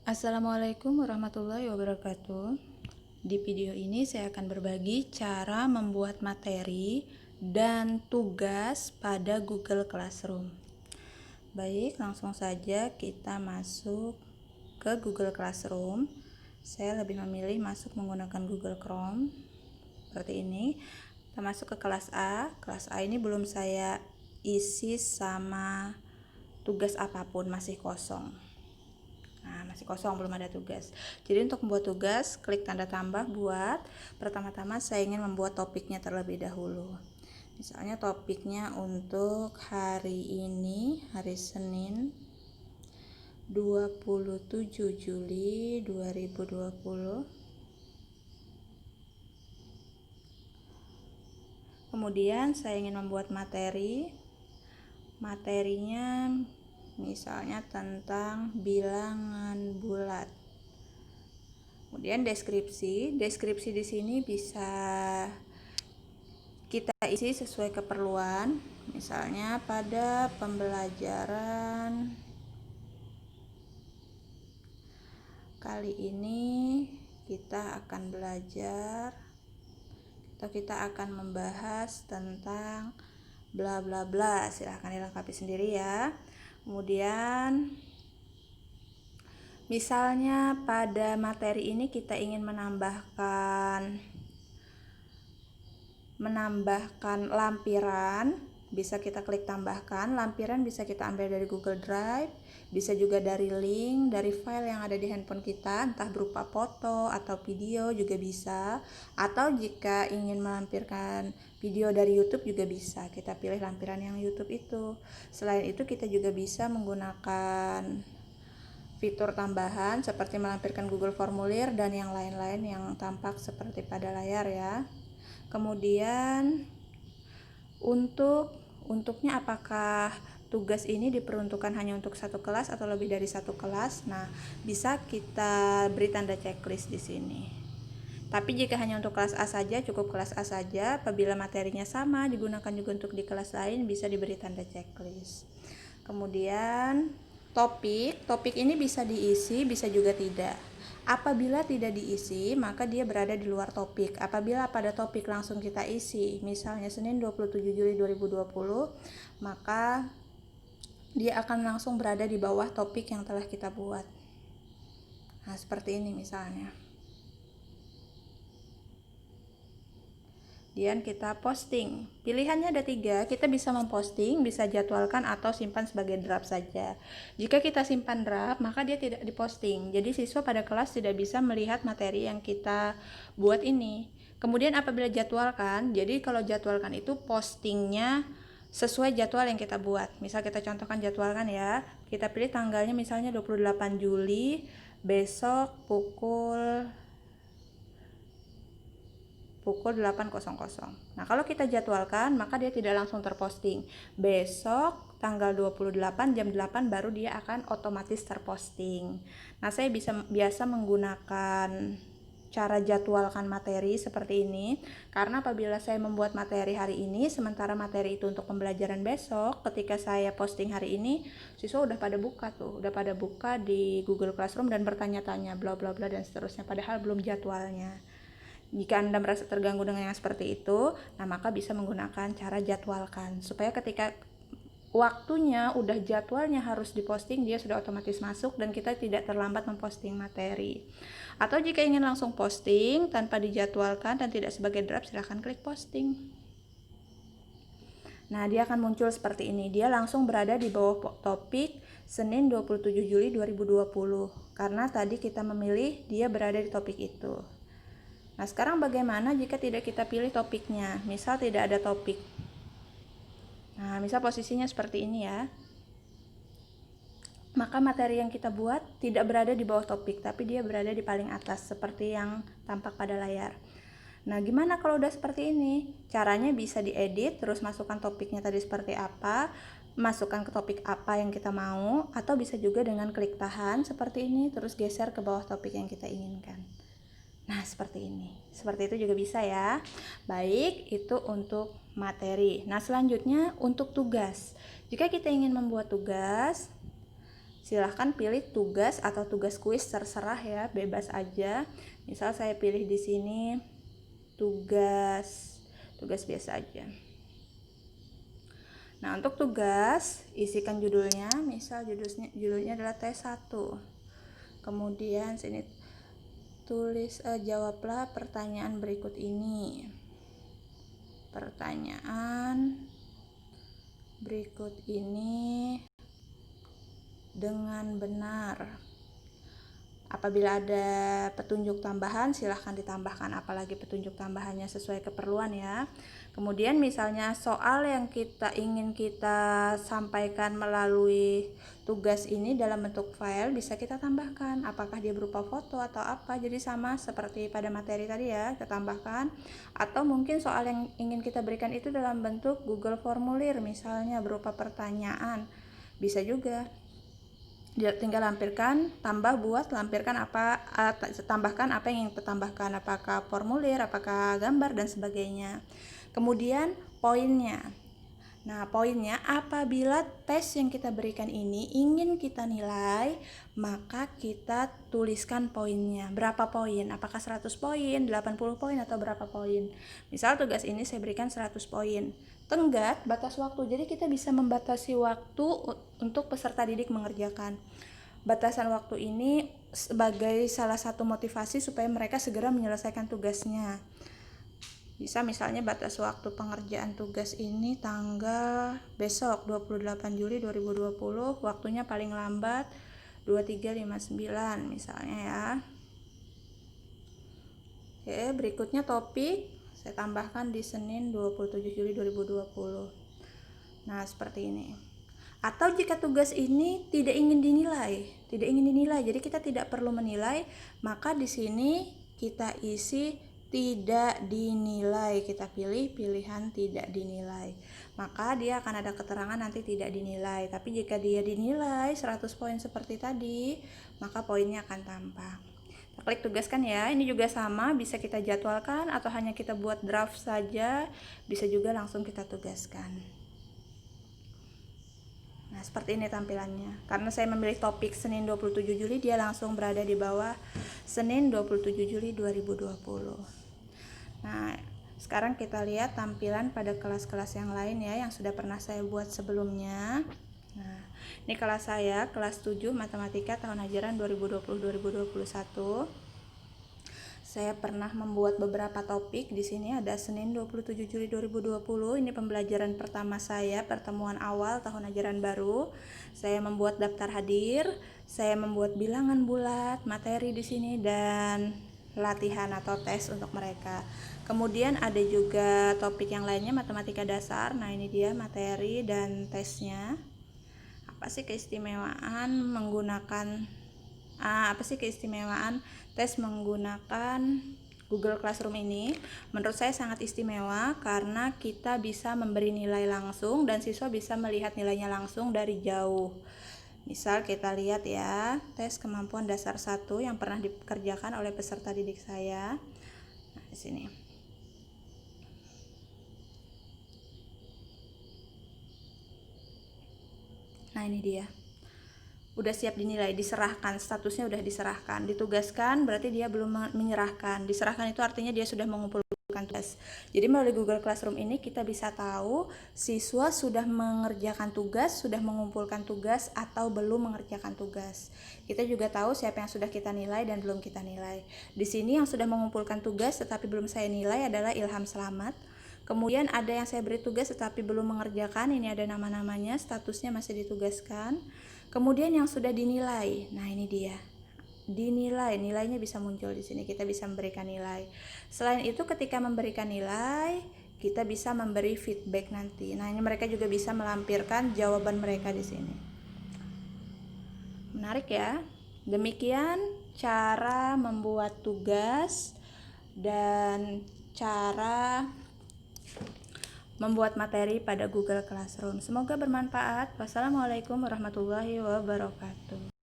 Assalamualaikum warahmatullahi wabarakatuh. Di video ini saya akan berbagi cara membuat materi dan tugas pada Google Classroom. Baik, langsung saja kita masuk ke Google Classroom. Saya lebih memilih masuk menggunakan Google Chrome seperti ini. Kita masuk ke kelas A. Kelas A ini belum saya isi sama tugas apapun, masih kosong. Nah, masih kosong, belum ada tugas. Jadi untuk membuat tugas, klik tanda tambah buat. Pertama-tama saya ingin membuat topiknya terlebih dahulu. Misalnya topiknya untuk hari ini, hari Senin 27 Juli 2020. Kemudian saya ingin membuat materi. Materinya misalnya tentang bilangan bulat. Kemudian deskripsi di sini bisa kita isi sesuai keperluan. Misalnya pada pembelajaran kali ini kita akan belajar atau kita akan membahas tentang bla bla bla. Silahkan dilengkapi sendiri ya. Kemudian misalnya pada materi ini kita ingin menambahkan lampiran, bisa kita klik tambahkan. Lampiran bisa kita ambil dari Google Drive, bisa juga dari link, dari file yang ada di handphone kita, entah berupa foto atau video juga bisa. Atau jika ingin melampirkan video dari YouTube juga bisa, kita pilih lampiran yang YouTube itu. Selain itu kita juga bisa menggunakan fitur tambahan seperti melampirkan Google Formulir dan yang lain-lain yang tampak seperti pada layar ya. Kemudian untuknya apakah tugas ini diperuntukkan hanya untuk satu kelas atau lebih dari satu kelas? Nah, bisa kita beri tanda checklist di sini. Tapi jika hanya untuk kelas A saja, cukup kelas A saja. Apabila materinya sama, digunakan juga untuk di kelas lain, bisa diberi tanda checklist. Kemudian topik ini bisa diisi, bisa juga tidak. Apabila tidak diisi, maka dia berada di luar topik. Apabila pada topik langsung kita isi, misalnya Senin 27 Juli 2020, maka dia akan langsung berada di bawah topik yang telah kita buat. Nah, seperti ini misalnya. Kemudian kita posting. Pilihannya ada 3. Kita bisa memposting, bisa jadwalkan, atau simpan sebagai draft saja. Jika kita simpan draft, maka dia tidak diposting. Jadi siswa pada kelas tidak bisa melihat materi yang kita buat ini. Kemudian apabila jadwalkan, jadi kalau jadwalkan itu postingnya sesuai jadwal yang kita buat. Misal kita contohkan jadwalkan ya. Kita pilih tanggalnya misalnya 28 Juli, besok pukul 8.00. Nah, kalau kita jadwalkan, maka dia tidak langsung terposting. Besok tanggal 28 jam 8 baru dia akan otomatis terposting. Nah, saya biasa menggunakan cara jadwalkan materi seperti ini, karena apabila saya membuat materi hari ini, sementara materi itu untuk pembelajaran besok, ketika saya posting hari ini, siswa udah pada buka di Google Classroom dan bertanya-tanya bla bla bla dan seterusnya, padahal belum jadwalnya. Jika Anda merasa terganggu dengan yang seperti itu, nah maka bisa menggunakan cara jadwalkan, supaya ketika waktunya udah jadwalnya harus diposting, dia sudah otomatis masuk dan kita tidak terlambat memposting materi. Atau jika ingin langsung posting tanpa dijadwalkan dan tidak sebagai draft, silahkan klik posting. Nah, dia akan muncul seperti ini. Dia langsung berada di bawah topik Senin 27 Juli 2020, karena tadi kita memilih dia berada di topik itu. Nah, sekarang bagaimana jika tidak kita pilih topiknya? Misal tidak ada topik. Nah, misal posisinya seperti ini ya. Maka materi yang kita buat tidak berada di bawah topik, tapi dia berada di paling atas seperti yang tampak pada layar. Nah, gimana kalau udah seperti ini? Caranya bisa diedit, terus masukkan topiknya tadi seperti apa, masukkan ke topik apa yang kita mau, atau bisa juga dengan klik tahan seperti ini, terus geser ke bawah topik yang kita inginkan. Nah, seperti ini. Seperti itu juga bisa ya. Baik, itu untuk materi. Nah, selanjutnya untuk tugas. Jika kita ingin membuat tugas, silahkan pilih tugas atau tugas kuis, terserah ya, bebas aja. Misal saya pilih di sini tugas biasa aja. Nah, untuk tugas, isikan judulnya, misal judulnya adalah tes 1. Kemudian sini tulis jawablah pertanyaan berikut ini. Pertanyaan berikut ini dengan benar. Apabila ada petunjuk tambahan, silahkan ditambahkan, apalagi petunjuk tambahannya sesuai keperluan ya. Kemudian misalnya soal yang ingin kita sampaikan melalui tugas ini dalam bentuk file, bisa kita tambahkan, apakah dia berupa foto atau apa. Jadi sama seperti pada materi tadi ya, kita tambahkan. Atau mungkin soal yang ingin kita berikan itu dalam bentuk Google Formulir, misalnya berupa pertanyaan, bisa juga. Dia tinggal lampirkan, lampirkan tambahkan apa yang ingin kita tambahkan, apakah formulir, apakah gambar, dan sebagainya. Kemudian poinnya. Nah, poinnya apabila tes yang kita berikan ini ingin kita nilai, maka kita tuliskan poinnya. Berapa poin? Apakah 100 poin, 80 poin, atau berapa poin? Misal tugas ini saya berikan 100 poin. Tenggat batas waktu, jadi kita bisa membatasi waktu untuk peserta didik mengerjakan. Batasan waktu ini sebagai salah satu motivasi supaya mereka segera menyelesaikan tugasnya. Bisa misalnya batas waktu pengerjaan tugas ini tanggal besok 28 Juli 2020, waktunya paling lambat 23.59 misalnya ya. Oke, berikutnya topik saya tambahkan di Senin 27 Juli 2020. Nah, seperti ini. Atau jika tugas ini tidak ingin dinilai, jadi kita tidak perlu menilai, maka di sini kita isi tidak dinilai, kita pilih pilihan tidak dinilai, maka dia akan ada keterangan nanti tidak dinilai. Tapi jika dia dinilai 100 poin seperti tadi, maka poinnya akan tampak. Kita klik tugaskan ya. Ini juga sama, bisa kita jadwalkan atau hanya kita buat draft saja, bisa juga langsung kita tugaskan. Nah, seperti ini tampilannya. Karena saya memilih topik Senin 27 Juli, dia langsung berada di bawah Senin 27 Juli 2020. Nah, sekarang kita lihat tampilan pada kelas-kelas yang lain ya, yang sudah pernah saya buat sebelumnya. Nah, ini kelas saya, kelas 7 Matematika tahun ajaran 2020-2021. Saya pernah membuat beberapa topik. Di sini ada Senin 27 Juli 2020. Ini pembelajaran pertama saya, pertemuan awal tahun ajaran baru. Saya membuat daftar hadir, saya membuat bilangan bulat, materi di sini, dan latihan atau tes untuk mereka. Kemudian ada juga topik yang lainnya, matematika dasar. Nah, ini dia materi dan tesnya. Apa sih keistimewaan tes menggunakan Google Classroom ini? Menurut saya sangat istimewa karena kita bisa memberi nilai langsung dan siswa bisa melihat nilainya langsung dari jauh. Misal kita lihat ya, tes kemampuan dasar 1 yang pernah dikerjakan oleh peserta didik saya. Nah, di sini. Nah, ini dia. Udah siap dinilai, diserahkan, statusnya udah diserahkan. Ditugaskan berarti dia belum menyerahkan. Diserahkan itu artinya dia sudah mengumpulkan tugas. Jadi melalui Google Classroom ini kita bisa tahu siswa sudah mengerjakan tugas, sudah mengumpulkan tugas, atau belum mengerjakan tugas. Kita juga tahu siapa yang sudah kita nilai dan belum kita nilai. Di sini yang sudah mengumpulkan tugas tetapi belum saya nilai adalah Ilham Selamat. Kemudian ada yang saya beri tugas tetapi belum mengerjakan, ini ada nama-namanya, statusnya masih ditugaskan. Kemudian yang sudah dinilai, nah ini dia, dinilai, nilainya bisa muncul di sini, kita bisa memberikan nilai. Selain itu ketika memberikan nilai, kita bisa memberi feedback nanti. Nah, ini mereka juga bisa melampirkan jawaban mereka di sini. Menarik ya. Demikian cara membuat tugas dan cara membuat materi pada Google Classroom. Semoga bermanfaat. Wassalamualaikum warahmatullahi wabarakatuh.